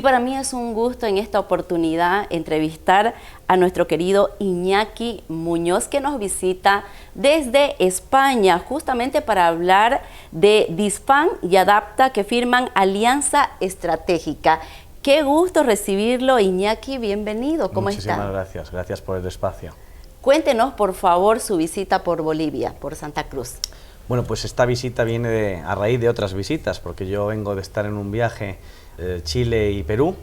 Y para mí es un gusto en esta oportunidad entrevistar a nuestro querido Iñaki Muñoz, que nos visita desde España, justamente para hablar de Disfam y Adapta, que firman alianza estratégica. Qué gusto recibirlo, Iñaki, bienvenido. ¿Cómo está? Muchísimas gracias por el espacio. Cuéntenos, por favor, su visita por Bolivia, por Santa Cruz. Bueno, pues esta visita viene a raíz de otras visitas, porque yo vengo de estar en un viaje Chile y Perú,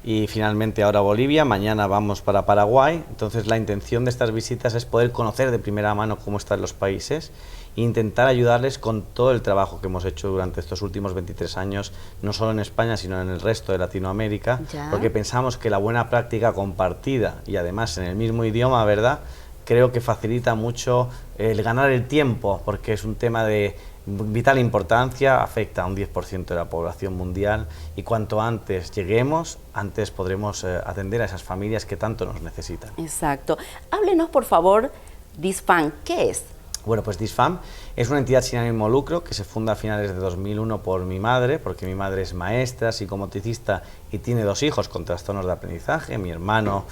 y finalmente ahora Bolivia, mañana vamos para Paraguay. Entonces la intención de estas visitas es poder conocer de primera mano cómo están los países e intentar ayudarles con todo el trabajo que hemos hecho durante estos últimos 23 años, no solo en España, sino en el resto de Latinoamérica, porque pensamos que la buena práctica compartida y además en el mismo idioma, ¿verdad?, creo que facilita mucho el ganar el tiempo, porque es un tema de vital importancia, afecta a un 10% de la población mundial, y cuanto antes lleguemos, antes podremos atender a esas familias que tanto nos necesitan. Exacto. Háblenos, por favor, Disfam, ¿qué es? Bueno, pues Disfam es una entidad sin ánimo de lucro que se funda a finales de 2001 por mi madre, porque mi madre es maestra, psicomotricista y tiene 2 hijos con trastornos de aprendizaje, mi hermano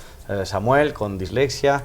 Samuel con dislexia,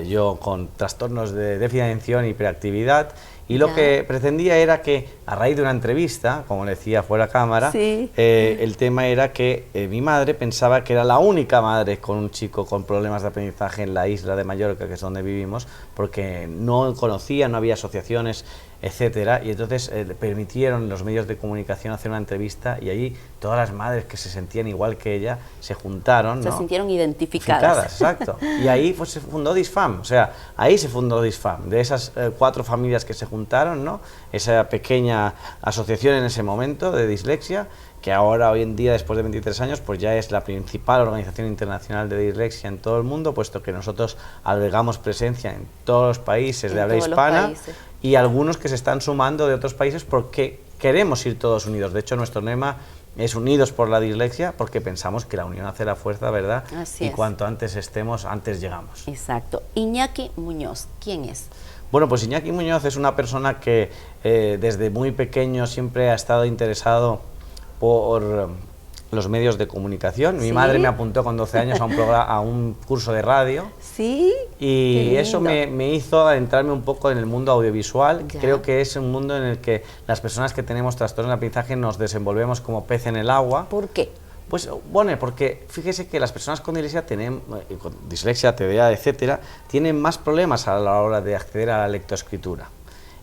yo con trastornos de déficit de atención y hiperactividad, y lo que pretendía era que, a raíz de una entrevista, como le decía fuera cámara, el tema era que mi madre pensaba que era la única madre con un chico con problemas de aprendizaje en la isla de Mallorca, que es donde vivimos, porque no conocía, no había asociaciones, etcétera, y entonces le permitieron los medios de comunicación hacer una entrevista, y allí todas las madres que se sentían igual que ella se juntaron, se sintieron identificadas. Exacto. Y ahí pues se fundó Disfam, o sea, ahí se fundó Disfam, de esas 4 familias que se juntaron, ¿no?, esa pequeña asociación en ese momento de dislexia, que ahora, hoy en día, después de 23 años, pues ya es la principal organización internacional de dislexia en todo el mundo, puesto que nosotros albergamos presencia en todos los países de habla hispana, y algunos que se están sumando de otros países porque queremos ir todos unidos. De hecho, nuestro lema es Unidos por la Dislexia, porque pensamos que la unión hace la fuerza, ¿verdad? Así y cuanto antes estemos, antes llegamos. Exacto. Iñaki Muñoz, ¿quién es? Bueno, pues Iñaki Muñoz es una persona que desde muy pequeño siempre ha estado interesado por los medios de comunicación. Mi madre me apuntó con 12 años a un curso de radio. Sí. Y eso me hizo adentrarme un poco en el mundo audiovisual. Creo que es un mundo en el que las personas que tenemos trastornos de aprendizaje nos desenvolvemos como pez en el agua. ¿Por qué? Pues bueno, porque fíjese que las personas con dislexia, TDA, etcétera, tienen más problemas a la hora de acceder a la lectoescritura.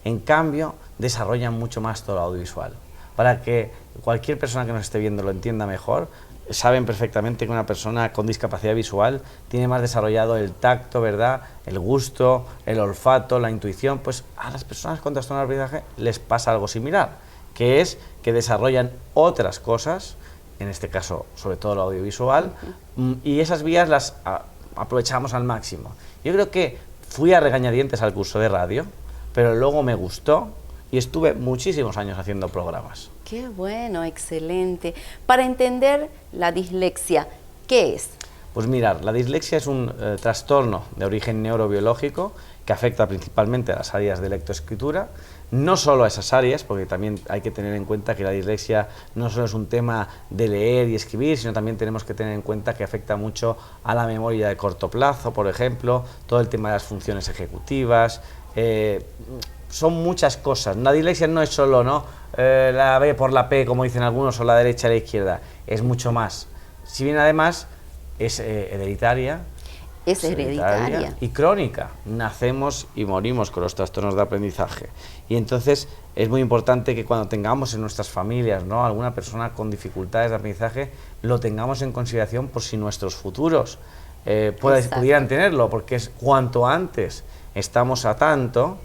En cambio, desarrollan mucho más todo lo audiovisual. Para que cualquier persona que nos esté viendo lo entienda mejor, saben perfectamente que una persona con discapacidad visual tiene más desarrollado el tacto, ¿verdad?, el gusto, el olfato, la intuición. Pues a las personas con trastorno de aprendizaje les pasa algo similar, que es que desarrollan otras cosas, en este caso sobre todo lo audiovisual, y esas vías las aprovechamos al máximo. Yo creo que fui a regañadientes al curso de radio, pero luego me gustó y estuve muchísimos años haciendo programas. Qué bueno, excelente. Para entender la dislexia, ¿qué es? Pues mirar, la dislexia es un trastorno de origen neurobiológico que afecta principalmente a las áreas de lectoescritura, no solo a esas áreas, porque también hay que tener en cuenta que la dislexia no solo es un tema de leer y escribir, sino también tenemos que tener en cuenta que afecta mucho a la memoria de corto plazo, por ejemplo, todo el tema de las funciones ejecutivas. Son muchas cosas. La dislexia no es solo, ¿no?, la B por la P, como dicen algunos, o la derecha a la izquierda, es mucho más. Si bien además es hereditaria, es hereditaria y crónica. Nacemos y morimos con los trastornos de aprendizaje. Y entonces es muy importante que cuando tengamos en nuestras familias, ¿no?, alguna persona con dificultades de aprendizaje, lo tengamos en consideración por si nuestros futuros pudieran tenerlo, porque es cuanto antes estamos a tanto,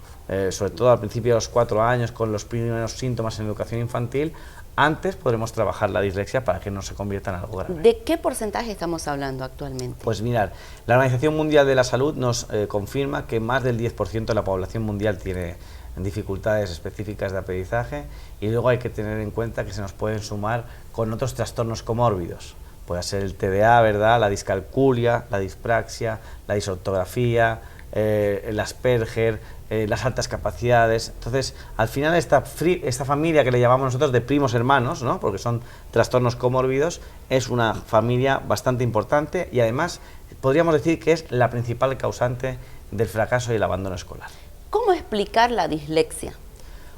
sobre todo al principio de los 4 años, con los primeros síntomas en educación infantil, antes podremos trabajar la dislexia para que no se convierta en algo grave. ¿De qué porcentaje estamos hablando actualmente? Pues mirar, la Organización Mundial de la Salud nos confirma que más del 10% de la población mundial tiene dificultades específicas de aprendizaje, y luego hay que tener en cuenta que se nos pueden sumar con otros trastornos comórbidos. Puede ser el TDA, ¿verdad?, la discalculia, la dispraxia, la disortografía, el Asperger, las altas capacidades. Entonces, al final esta familia que le llamamos nosotros de primos hermanos, ¿no? Porque son trastornos comórbidos, es una familia bastante importante y además podríamos decir que es la principal causante del fracaso y el abandono escolar. ¿Cómo explicar la dislexia?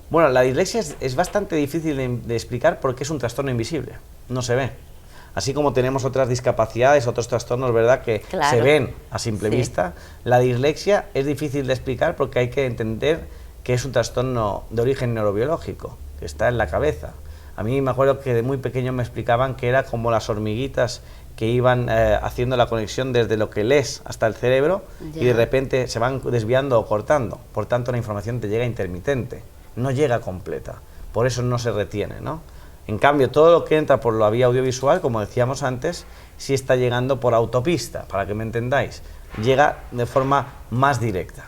Bueno, la dislexia es bastante difícil de explicar porque es un trastorno invisible, no se ve. Así como tenemos otras discapacidades, otros trastornos, ¿verdad?, que se ven a simple vista, la dislexia es difícil de explicar porque hay que entender que es un trastorno de origen neurobiológico, que está en la cabeza. A mí me acuerdo que de muy pequeño me explicaban que era como las hormiguitas que iban haciendo la conexión desde lo que lees hasta el cerebro y de repente se van desviando o cortando. Por tanto, la información te llega intermitente, no llega completa, por eso no se retiene, ¿no? En cambio, todo lo que entra por la vía audiovisual, como decíamos antes, sí está llegando por autopista, para que me entendáis. Llega de forma más directa.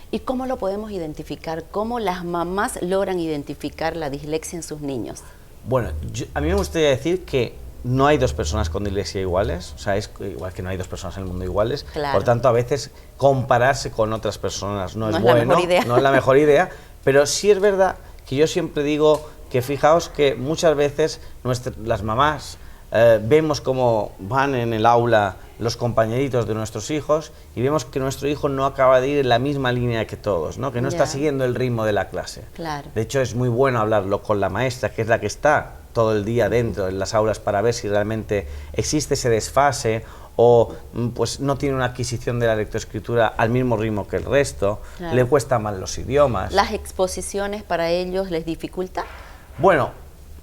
¿Y cómo lo podemos identificar? ¿Cómo las mamás logran identificar la dislexia en sus niños? Bueno, a mí me gustaría decir que no hay dos personas con dislexia iguales, o sea, es igual que no hay dos personas en el mundo iguales. Claro. Por tanto, a veces compararse con otras personas no es bueno, la mejor idea. no es la mejor idea, pero sí es verdad que yo siempre digo que fijaos que muchas veces las mamás vemos cómo van en el aula los compañeritos de nuestros hijos y vemos que nuestro hijo no acaba de ir en la misma línea que todos, ¿no? Que no está siguiendo el ritmo de la clase. Claro. De hecho, es muy bueno hablarlo con la maestra, que es la que está todo el día dentro en las aulas para ver si realmente existe ese desfase o pues no tiene una adquisición de la lectoescritura al mismo ritmo que el resto, le cuesta mal los idiomas. ¿Las exposiciones para ellos les dificulta? Bueno,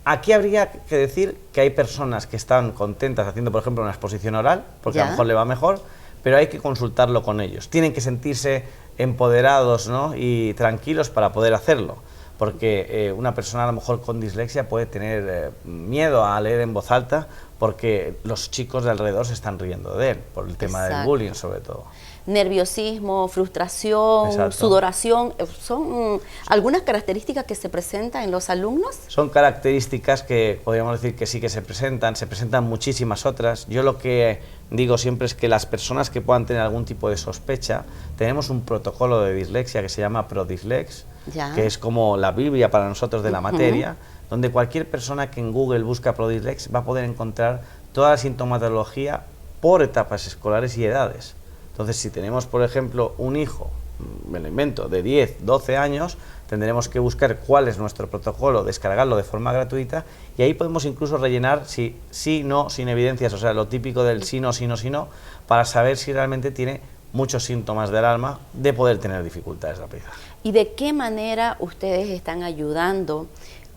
aquí habría que decir que hay personas que están contentas haciendo, por ejemplo, una exposición oral, porque a lo mejor le va mejor, pero hay que consultarlo con ellos. Tienen que sentirse empoderados, ¿no?, y tranquilos para poder hacerlo, porque una persona a lo mejor con dislexia puede tener miedo a leer en voz alta porque los chicos de alrededor se están riendo de él, por el tema del bullying sobre todo. Nerviosismo, frustración, sudoración, ¿son algunas características que se presentan en los alumnos? Son características que podríamos decir que sí que se presentan muchísimas otras. Yo lo que digo siempre es que las personas que puedan tener algún tipo de sospecha, tenemos un protocolo de dislexia que se llama ProDislex, que es como la Biblia para nosotros de la materia, donde cualquier persona que en Google busca ProDislex va a poder encontrar toda la sintomatología por etapas escolares y edades. Entonces, si tenemos, por ejemplo, un hijo, me lo invento, de 10, 12 años, tendremos que buscar cuál es nuestro protocolo, descargarlo de forma gratuita y ahí podemos incluso rellenar sí, no, sin evidencias, o sea, lo típico del sí, no, sí, no, sí, no, para saber si realmente tiene muchos síntomas del alma de poder tener dificultades de aprendizaje. ¿Y de qué manera ustedes están ayudando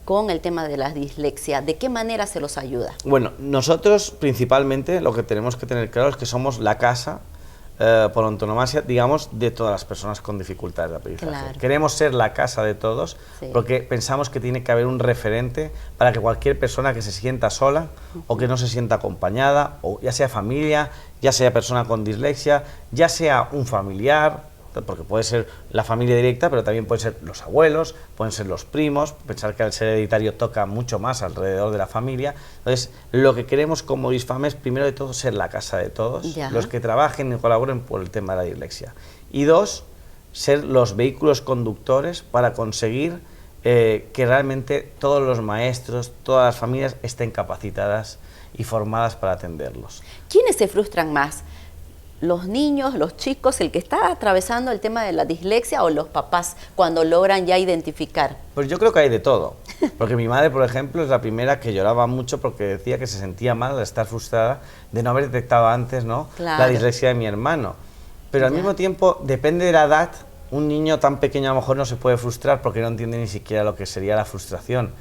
con el tema de la dislexia? ¿De qué manera se los ayuda? Bueno, nosotros principalmente lo que tenemos que tener claro es que somos la casa por antonomasia, digamos, de todas las personas con dificultades de aprendizaje. Claro. Queremos ser la casa de todos, porque pensamos que tiene que haber un referente para que cualquier persona que se sienta sola o que no se sienta acompañada, o ya sea familia, ya sea persona con dislexia, ya sea un familiar, porque puede ser la familia directa, pero también pueden ser los abuelos, pueden ser los primos, pensar que al ser hereditario toca mucho más alrededor de la familia. Entonces, lo que queremos como ISFAM es, primero de todo, ser la casa de todos, los que trabajen y colaboren por el tema de la dislexia. Y dos, ser los vehículos conductores para conseguir que realmente todos los maestros, todas las familias estén capacitadas y formadas para atenderlos. ¿Quiénes se frustran más? ¿Los niños, los chicos, el que está atravesando el tema de la dislexia o los papás cuando logran ya identificar? Pues yo creo que hay de todo, porque mi madre, por ejemplo, es la primera que lloraba mucho porque decía que se sentía mal al estar frustrada de no haber detectado antes, ¿no?, la dislexia de mi hermano. Pero al mismo tiempo, depende de la edad, un niño tan pequeño a lo mejor no se puede frustrar porque no entiende ni siquiera lo que sería la frustración.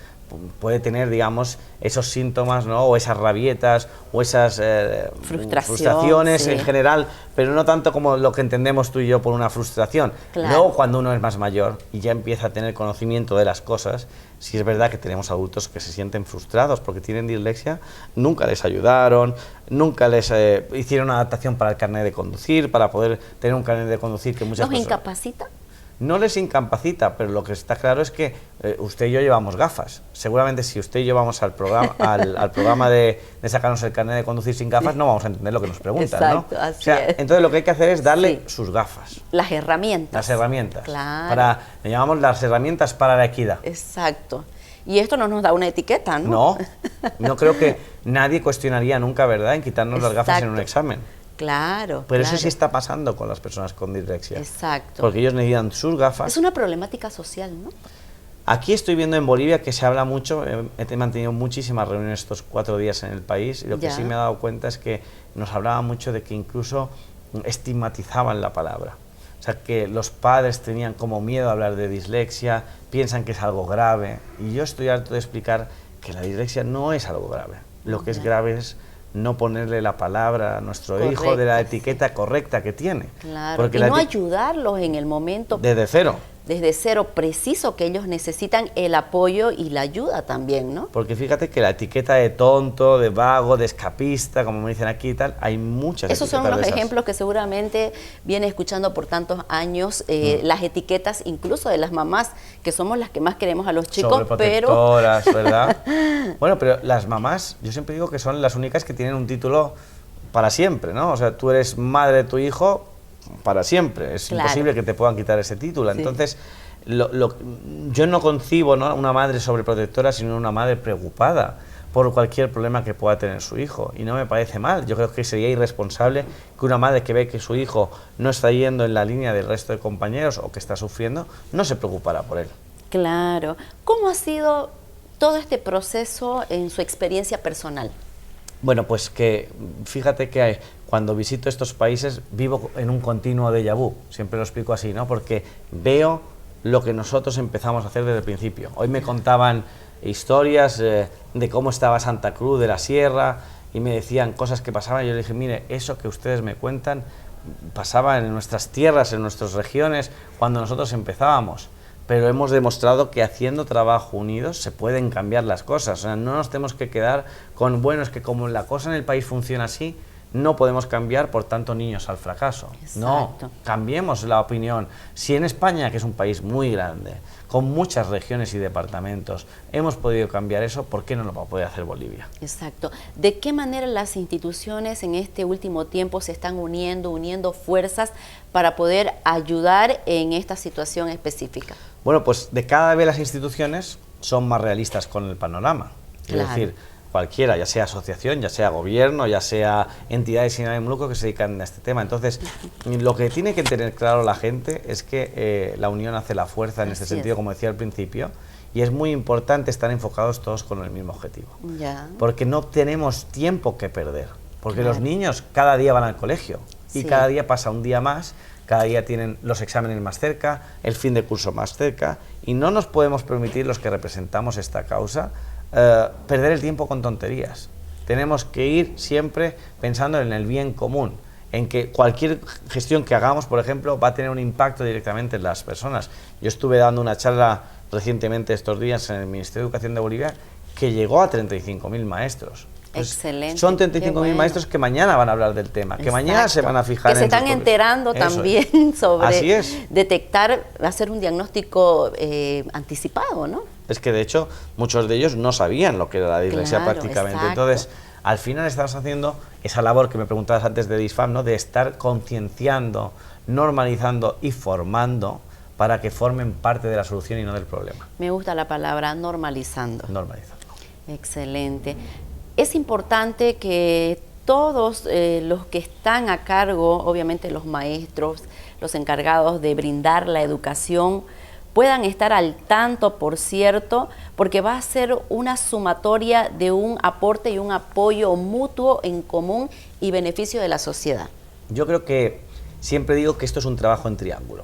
Puede tener, digamos, esos síntomas, ¿no?, o esas rabietas, o esas frustraciones en general, pero no tanto como lo que entendemos tú y yo por una frustración. Luego, cuando uno es más mayor y ya empieza a tener conocimiento de las cosas, sí es verdad que tenemos adultos que se sienten frustrados porque tienen dislexia, nunca les ayudaron, nunca les hicieron una adaptación para el carnet de conducir, para poder tener un carnet de conducir que muchas personas... ¿Nos incapacita? No les incapacita, pero lo que está claro es que usted y yo llevamos gafas. Seguramente si usted y yo vamos al programa, al programa de sacarnos el carnet de conducir sin gafas, no vamos a entender lo que nos preguntan, exacto, ¿no? Así o sea, es. Entonces lo que hay que hacer es darle sus gafas. Las herramientas. Las herramientas. Claro. Le llamamos las herramientas para la equidad. Exacto. Y esto no nos da una etiqueta, ¿no? No creo que nadie cuestionaría nunca, ¿verdad?, en quitarnos las gafas en un examen. Claro. Pero eso sí está pasando con las personas con dislexia. Exacto. Porque ellos necesitan sus gafas. Es una problemática social, ¿no? Aquí estoy viendo en Bolivia que se habla mucho, he mantenido muchísimas reuniones estos 4 días en el país, y lo que sí me he dado cuenta es que nos hablaba mucho de que incluso estigmatizaban la palabra. O sea, que los padres tenían como miedo a hablar de dislexia, piensan que es algo grave, y yo estoy harto de explicar que la dislexia no es algo grave. Lo que es grave es no ponerle la palabra a nuestro hijo de la etiqueta correcta que tiene. Claro, porque y no ayudarlos en el momento... Desde cero. Desde cero, preciso, que ellos necesitan el apoyo y la ayuda también, ¿no? Porque fíjate que la etiqueta de tonto, de vago, de escapista, como me dicen aquí y tal, hay muchas Esos son los ejemplos que seguramente viene escuchando por tantos años, las etiquetas incluso de las mamás, que somos las que más queremos a los chicos, sobreprotectoras, ¿verdad? Bueno, pero las mamás, yo siempre digo que son las únicas que tienen un título para siempre, ¿no? O sea, tú eres madre de tu hijo para siempre, es imposible que te puedan quitar ese título. Entonces, yo no concibo, ¿no?, una madre sobreprotectora, sino una madre preocupada por cualquier problema que pueda tener su hijo, y no me parece mal. Yo creo que sería irresponsable que una madre que ve que su hijo no está yendo en la línea del resto de compañeros o que está sufriendo, no se preocupara por él. Claro. ¿Cómo ha sido todo este proceso en su experiencia personal? Bueno, pues que fíjate que cuando visito estos países vivo en un continuo déjà vu, siempre lo explico así, ¿no? Porque veo lo que nosotros empezamos a hacer desde el principio. Hoy me contaban historias de cómo estaba Santa Cruz de la Sierra y me decían cosas que pasaban, y yo le dije, mire, eso que ustedes me cuentan pasaba en nuestras tierras, en nuestras regiones, cuando nosotros empezábamos. Pero hemos demostrado que haciendo trabajo unidos se pueden cambiar las cosas. O sea, no nos tenemos que quedar con, bueno, es que como la cosa en el país funciona así, no podemos cambiar, por tanto, niños al fracaso. Exacto. No, cambiemos la opinión. Si en España, que es un país muy grande, con muchas regiones y departamentos, hemos podido cambiar eso, ¿por qué no lo va a poder hacer Bolivia? Exacto. ¿De qué manera las instituciones en este último tiempo se están uniendo fuerzas para poder ayudar en esta situación específica? Bueno, pues de cada vez las instituciones son más realistas con el panorama. Claro. Es decir, cualquiera, ya sea asociación, ya sea gobierno, ya sea entidades sin ánimo de lucro que se dedican a este tema. Entonces, lo que tiene que tener claro la gente es que la unión hace la fuerza en este sentido, como decía al principio, y es muy importante estar enfocados todos con el mismo objetivo. Porque no tenemos tiempo que perder, porque los niños cada día van al colegio y cada día pasa un día más, cada día tienen los exámenes más cerca, el fin de curso más cerca, y no nos podemos permitir, los que representamos esta causa, perder el tiempo con tonterías. Tenemos que ir siempre pensando en el bien común, en que cualquier gestión que hagamos, por ejemplo, va a tener un impacto directamente en las personas. Yo estuve dando una charla recientemente estos días en el Ministerio de Educación de Bolivia que llegó a 35.000 maestros. Pues excelente. Son 35.000 maestros que mañana van a hablar del tema, que mañana se van a fijar en... Que se están enterando también sobre detectar, hacer un diagnóstico anticipado, ¿no? Es que de hecho muchos de ellos no sabían lo que era la dislexia prácticamente. Exacto. Entonces, al final estamos haciendo esa labor que me preguntabas antes de DISFAM, ¿no?, de estar concienciando, normalizando y formando para que formen parte de la solución y no del problema. Me gusta la palabra normalizando. Normalizando. Excelente. Es importante que todos los que están a cargo, obviamente los maestros, los encargados de brindar la educación, puedan estar al tanto, por cierto, porque va a ser una sumatoria de un aporte y un apoyo mutuo en común y beneficio de la sociedad. Yo creo que siempre digo que esto es un trabajo en triángulo.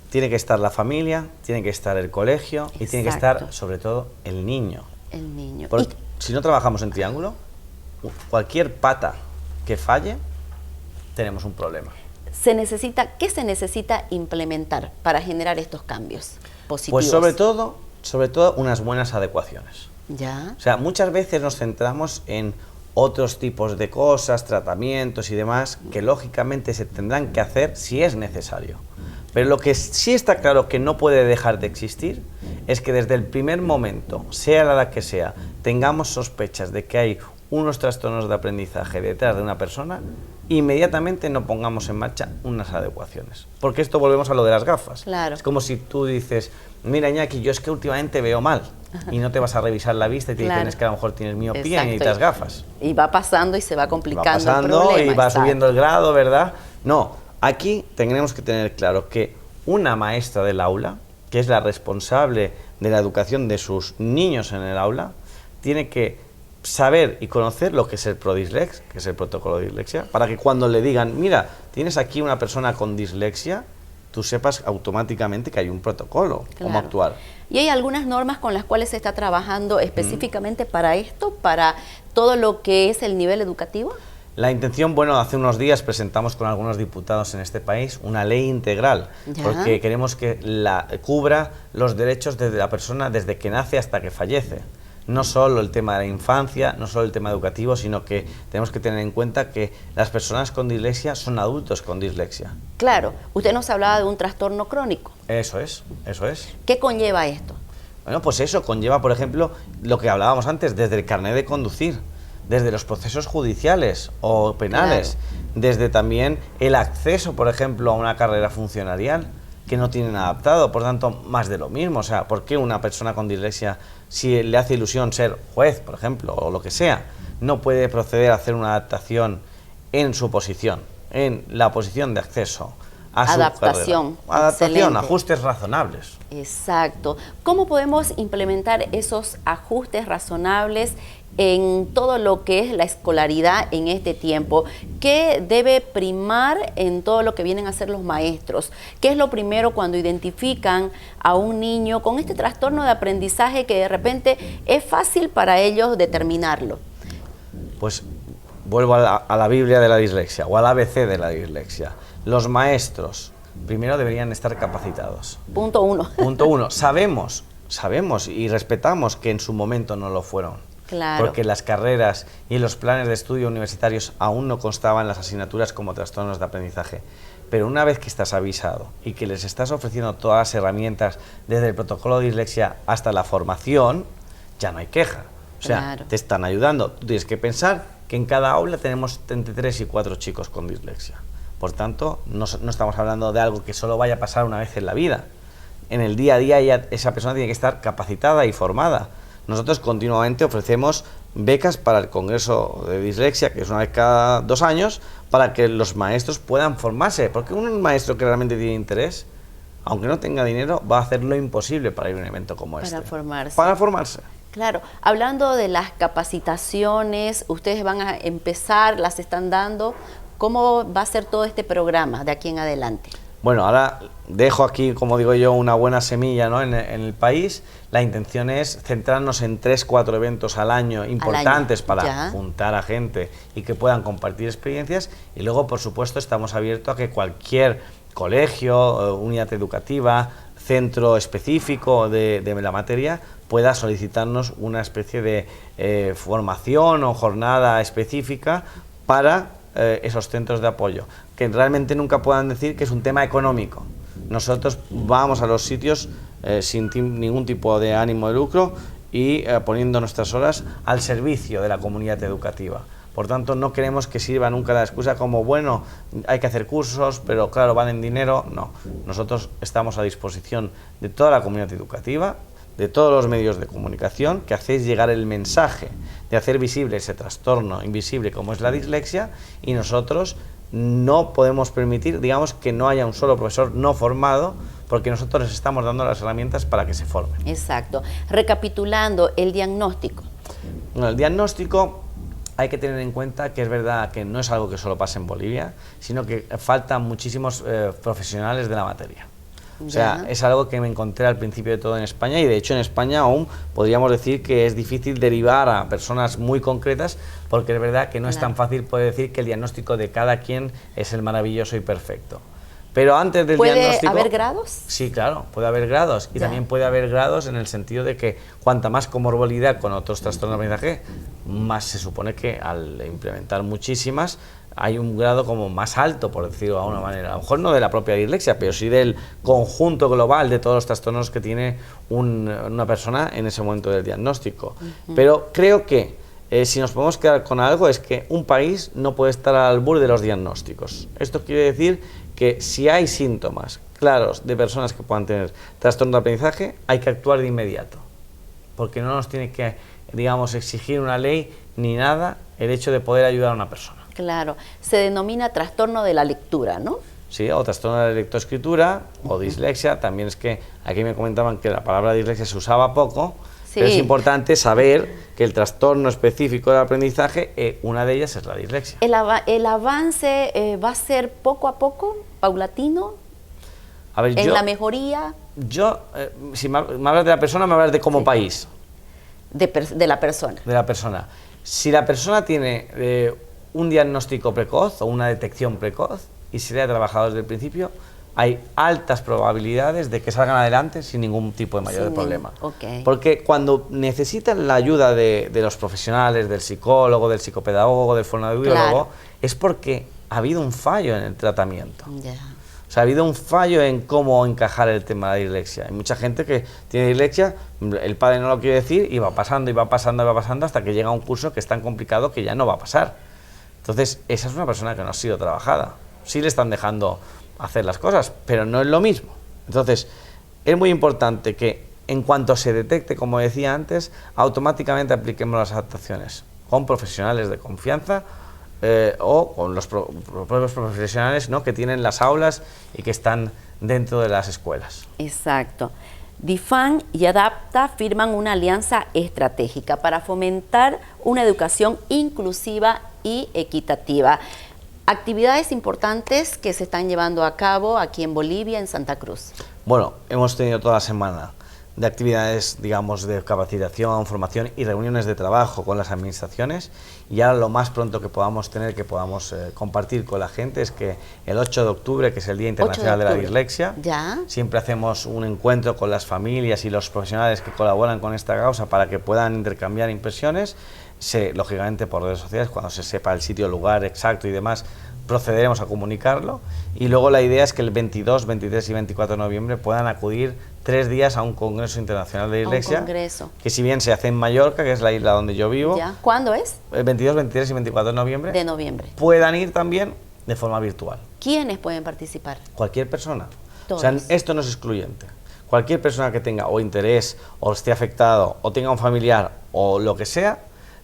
Tiene que estar la familia, tiene que estar el colegio y tiene que estar, sobre todo, el niño. El niño. Porque si no trabajamos en triángulo, cualquier pata que falle, tenemos un problema. ¿Qué se necesita implementar para generar estos cambios positivos? Pues sobre todo unas buenas adecuaciones. ¿Ya? O sea, muchas veces nos centramos en otros tipos de cosas, tratamientos y demás, que lógicamente se tendrán que hacer si es necesario. Pero lo que sí está claro que no puede dejar de existir es que desde el primer momento, sea la edad que sea, tengamos sospechas de que hay unos trastornos de aprendizaje detrás de una persona, inmediatamente no pongamos en marcha unas adecuaciones. Porque esto volvemos a lo de las gafas. Claro. Es como si tú dices, mira Iñaki, yo es que últimamente veo mal, y no te vas a revisar la vista y te dicen es que a lo mejor tienes miopía y necesitas gafas. Y va pasando y se va complicando va pasando el problema, y va subiendo el grado, ¿verdad? No, aquí tenemos que tener claro que una maestra del aula, que es la responsable de la educación de sus niños en el aula, tiene que saber y conocer lo que es el ProDislex, que es el protocolo de dislexia, para que cuando le digan, mira, tienes aquí una persona con dislexia, tú sepas automáticamente que hay un protocolo, cómo actuar. ¿Y hay algunas normas con las cuales se está trabajando específicamente para esto, para todo lo que es el nivel educativo? La intención, bueno, hace unos días presentamos con algunos diputados en este país una ley integral, porque queremos que cubra los derechos de la persona desde que nace hasta que fallece. No solo el tema de la infancia, no solo el tema educativo, sino que tenemos que tener en cuenta que las personas con dislexia son adultos con dislexia. Claro, usted nos hablaba de un trastorno crónico. Eso es, eso es. ¿Qué conlleva esto? Bueno, pues eso conlleva, por ejemplo, lo que hablábamos antes, desde el carnet de conducir, desde los procesos judiciales o penales, desde también el acceso, por ejemplo, a una carrera funcionarial que no tienen adaptado, por tanto, más de lo mismo. O sea, ¿por qué una persona con dislexia, si le hace ilusión ser juez, por ejemplo, o lo que sea, no puede proceder a hacer una adaptación en su posición, en la posición de acceso a su adaptación, carrera? Adaptación, excelente. Ajustes razonables. Exacto. ¿Cómo podemos implementar esos ajustes razonables en todo lo que es la escolaridad en este tiempo? ¿Qué debe primar en todo lo que vienen a hacer los maestros? ¿Qué es lo primero cuando identifican a un niño con este trastorno de aprendizaje que de repente es fácil para ellos determinarlo? Pues vuelvo a la Biblia de la dislexia o al ABC de la dislexia. Los maestros primero deberían estar capacitados. Punto uno. Punto uno. Sabemos y respetamos que en su momento no lo fueron. Claro. Porque las carreras y los planes de estudio universitarios aún no constaban las asignaturas como trastornos de aprendizaje. Pero una vez que estás avisado y que les estás ofreciendo todas las herramientas, desde el protocolo de dislexia hasta la formación, ya no hay queja. O sea, te están ayudando. Tú tienes que pensar que en cada aula tenemos entre 3 y 4 chicos con dislexia. Por tanto, no estamos hablando de algo que solo vaya a pasar una vez en la vida. En el día a día esa persona tiene que estar capacitada y formada. Nosotros continuamente ofrecemos becas para el Congreso de Dislexia, que es una vez cada 2 años, para que los maestros puedan formarse. Porque un maestro que realmente tiene interés, aunque no tenga dinero, va a hacer lo imposible para ir a un evento como este. Para formarse. Para formarse. Claro, hablando de las capacitaciones, ustedes van a empezar, las están dando. ¿Cómo va a ser todo este programa de aquí en adelante? Bueno, ahora dejo aquí, como digo yo, una buena semilla, ¿no? en el país. La intención es centrarnos en 3-4 eventos al año importantes para juntar a gente y que puedan compartir experiencias. Y luego, por supuesto, estamos abiertos a que cualquier colegio, unidad educativa, centro específico de la materia pueda solicitarnos una especie de formación o jornada específica para esos centros de apoyo, que realmente nunca puedan decir que es un tema económico. Nosotros vamos a los sitios sin ningún tipo de ánimo de lucro y poniendo nuestras horas al servicio de la comunidad educativa. Por tanto, no queremos que sirva nunca la excusa como, bueno, hay que hacer cursos, pero claro, valen dinero. No, nosotros estamos a disposición de toda la comunidad educativa, de todos los medios de comunicación, que hacéis llegar el mensaje de hacer visible ese trastorno invisible como es la dislexia, y nosotros no podemos permitir, digamos, que no haya un solo profesor no formado, porque nosotros les estamos dando las herramientas para que se formen. Exacto. Recapitulando, el diagnóstico. Bueno, el diagnóstico hay que tener en cuenta que es verdad que no es algo que solo pasa en Bolivia, sino que faltan muchísimos profesionales de la materia. O sea, es algo que me encontré al principio de todo en España, y de hecho en España aún podríamos decir que es difícil derivar a personas muy concretas, porque es verdad que no es tan fácil poder decir que el diagnóstico de cada quien es el maravilloso y perfecto. Pero antes del diagnóstico... ¿Puede haber grados? Sí, claro, puede haber grados. Y también puede haber grados en el sentido de que cuanta más comorbilidad con otros trastornos de aprendizaje, más se supone que al implementar muchísimas, hay un grado como más alto, por decirlo de alguna manera. A lo mejor no de la propia dislexia, pero sí del conjunto global de todos los trastornos que tiene una persona en ese momento del diagnóstico. Pero creo que si nos podemos quedar con algo es que un país no puede estar al albur de los diagnósticos. Esto quiere decir que si hay síntomas claros de personas que puedan tener trastorno de aprendizaje, hay que actuar de inmediato, porque no nos tiene que, digamos, exigir una ley ni nada el hecho de poder ayudar a una persona. Claro, se denomina trastorno de la lectura, ¿no? Sí, o trastorno de la lectoescritura o dislexia. También es que aquí me comentaban que la palabra dislexia se usaba poco, sí, pero es importante saber que el trastorno específico del aprendizaje, una de ellas es la dislexia. ¿El avance va a ser poco a poco, paulatino? A ver, ¿En la mejoría? Si me hablas de la persona, me hablas de como país. De la persona. De la persona. Si la persona tiene un diagnóstico precoz o una detección precoz y se le ha trabajado desde el principio, hay altas probabilidades de que salgan adelante sin ningún tipo de mayor problema. Porque cuando necesitan la ayuda de los profesionales, del psicólogo, del psicopedagogo, del fonoaudiólogo, es porque ha habido un fallo en el tratamiento. O sea, ha habido un fallo en cómo encajar el tema de la dislexia. Hay mucha gente que tiene dislexia, el padre no lo quiere decir y va pasando y va pasando y va pasando hasta que llega a un curso que es tan complicado que ya no va a pasar. Entonces, esa es una persona que no ha sido trabajada. Sí le están dejando hacer las cosas, pero no es lo mismo. Entonces, es muy importante que en cuanto se detecte, como decía antes, automáticamente apliquemos las adaptaciones con profesionales de confianza o con los propios profesionales, ¿no?, que tienen las aulas y que están dentro de las escuelas. Exacto. DIFAN y ADAPTA firman una alianza estratégica para fomentar una educación inclusiva y equitativa. Actividades importantes que se están llevando a cabo aquí en Bolivia, en Santa Cruz. Bueno, hemos tenido toda la semana de actividades, digamos, de capacitación, formación y reuniones de trabajo con las administraciones, y ahora lo más pronto que podamos tener, que podamos compartir con la gente, es que el 8 de octubre, que es el Día Internacional de la Dislexia, siempre hacemos un encuentro con las familias y los profesionales que colaboran con esta causa para que puedan intercambiar impresiones. Lógicamente por redes sociales, cuando se sepa el sitio, el lugar exacto y demás, procederemos a comunicarlo, y luego la idea es que el 22, 23 y 24 de noviembre puedan acudir 3 días a un Congreso Internacional de Dislexia, que si bien se hace en Mallorca, que es la isla donde yo vivo. ¿Cuándo es? El 22, 23 y 24 de noviembre. De noviembre. Puedan ir también de forma virtual. ¿Quiénes pueden participar? Cualquier persona. Todos. O sea, esto no es excluyente. Cualquier persona que tenga o interés, o esté afectado, o tenga un familiar, o lo que sea,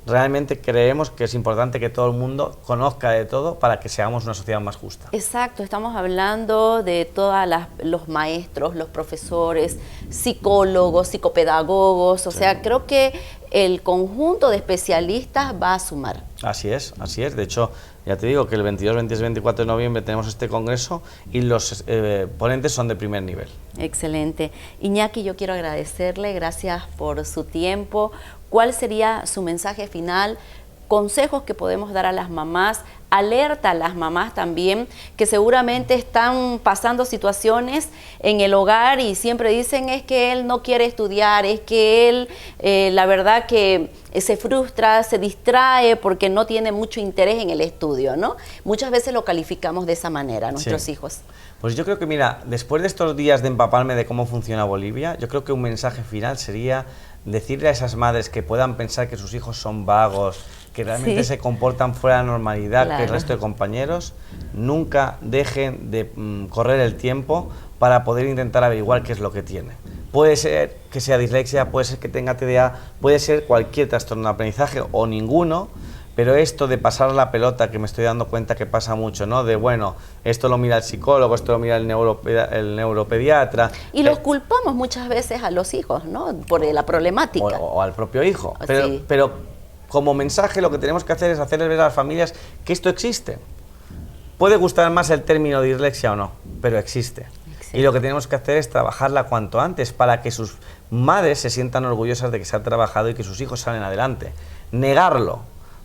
realmente creemos que es importante que todo el mundo conozca de todo para que seamos una sociedad más justa. Exacto, estamos hablando de todos los maestros, los profesores, psicólogos, psicopedagogos, o sea, creo que el conjunto de especialistas va a sumar. Así es, así es. De hecho, ya te digo que el 22, 23 y 24 de noviembre tenemos este congreso y los ponentes son de primer nivel. Excelente. Iñaki, yo quiero agradecerle, gracias por su tiempo. ¿Cuál sería su mensaje final? Consejos que podemos dar a las mamás, alerta a las mamás también, que seguramente están pasando situaciones en el hogar y siempre dicen es que él no quiere estudiar, es que él, la verdad que se frustra, se distrae porque no tiene mucho interés en el estudio, ¿no? Muchas veces lo calificamos de esa manera, nuestros hijos. Pues yo creo que, mira, después de estos días de empaparme de cómo funciona Bolivia, yo creo que un mensaje final sería decirle a esas madres que puedan pensar que sus hijos son vagos, que realmente se comportan fuera de la normalidad que el resto de compañeros, nunca dejen de correr el tiempo para poder intentar averiguar qué es lo que tiene. Puede ser que sea dislexia, puede ser que tenga TDA, puede ser cualquier trastorno de aprendizaje o ninguno, pero esto de pasar la pelota, que me estoy dando cuenta que pasa mucho, ¿no? De, bueno, esto lo mira el psicólogo, esto lo mira el neuropediatra. Y los culpamos muchas veces a los hijos, ¿no? Por la problemática. O al propio hijo. Pero como mensaje lo que tenemos que hacer es hacerles ver a las familias que esto existe. Puede gustar más el término dislexia o no, pero existe. Y lo que tenemos que hacer es trabajarla cuanto antes para que sus madres se sientan orgullosas de que se ha trabajado y que sus hijos salen adelante. Negarlo,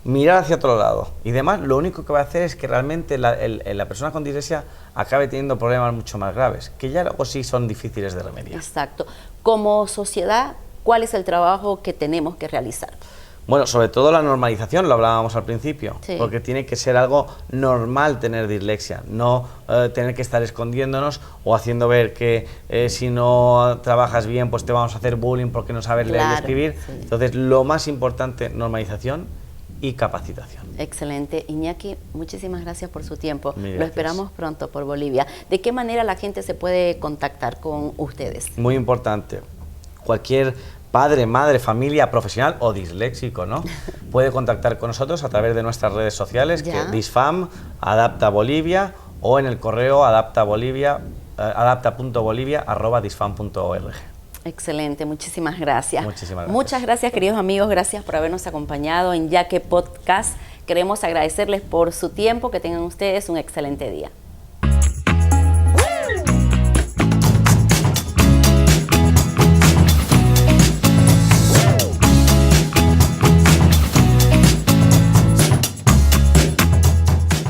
mirar hacia otro lado y demás, lo único que va a hacer es que realmente la persona con dislexia acabe teniendo problemas mucho más graves, que ya luego sí son difíciles de remediar. Exacto. Como sociedad, ¿cuál es el trabajo que tenemos que realizar? Bueno, sobre todo la normalización, lo hablábamos al principio, Sí. porque tiene que ser algo normal tener dislexia, no tener que estar escondiéndonos o haciendo ver que si no trabajas bien, pues te vamos a hacer bullying porque no sabes leer y Claro, escribir. sí. Entonces, lo más importante, normalización y capacitación. Excelente. Iñaki, muchísimas gracias por su tiempo. Mil Lo gracias. esperamos pronto por Bolivia. ¿De qué manera la gente se puede contactar con ustedes? Muy importante. Cualquier padre, madre, familia, profesional o disléxico, ¿no? Puede contactar con nosotros a través de nuestras redes sociales, Ya. que Disfam, Adapta Bolivia, o en el correo adapta.bolivia@disfam.org. Excelente, muchísimas gracias. Muchísimas gracias. Muchas gracias, queridos amigos, gracias por habernos acompañado en Yaque Podcast. Queremos agradecerles por su tiempo, que tengan ustedes un excelente día.